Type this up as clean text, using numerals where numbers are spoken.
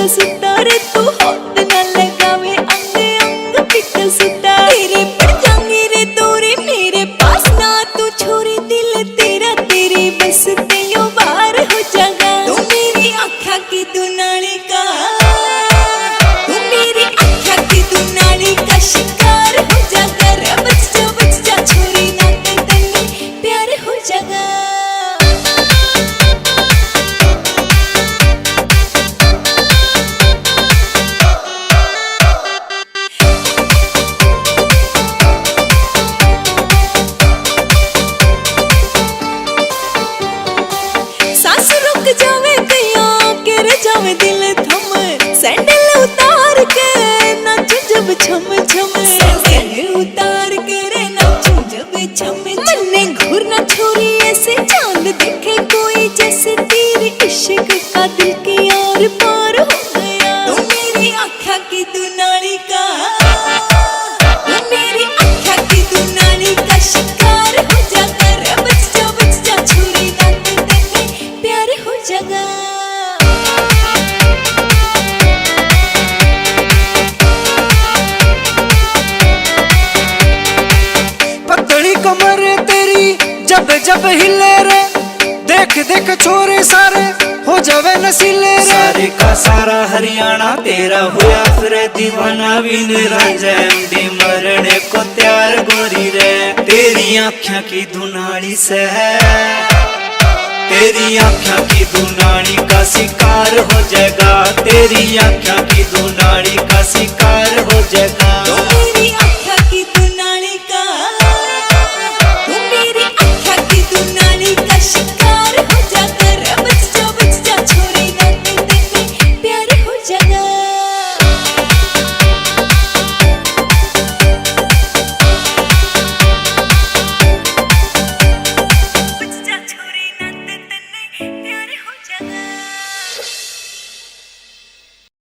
सुता सुता रे तू हाथ ना लगावे अंग अंग पिता सुता तेरे पड़ जाऊंगी रे तोरे मेरे पास ना तू छोरी दिल तेरा तेरी बस तेयो बार हो जागा तू मेरी आँखा की दुनाली का तू मेरी आँखा की दुनाली का शिकार हो जागा रे बच जा छोरी ना ते तन्नी प्यार हो जागा जावे कया गिर जावे दिल थम सैंडल उतार के नाचू जब छम छम सैंडल उतार के रे नाचू जब छम मन्ने घूरना छोरी ऐसे चांद देखे कोई जैसे तेरे इश्क का दिल के यार पार हो गया तू मेरी आँखा की दुनाली का तू मेरी आँखा की दुनाली का शिकार हो जाकर बच जा छोरी ना ते प्यार हो जागा पतली कमर तेरी जब जब हिले रे देख देख छोरे सारे हो जावे नसीले रे सारे का सारा हरियाणा तेरा हुआ फिर दीवाना बिन रांझे मरने को तैयार गोरी रे तेरी आँखों की दुनाली से तेरी आँखों की दुनाली का शिकार हो जाएगा तेरी आँखों की दुनाली का शिकार हो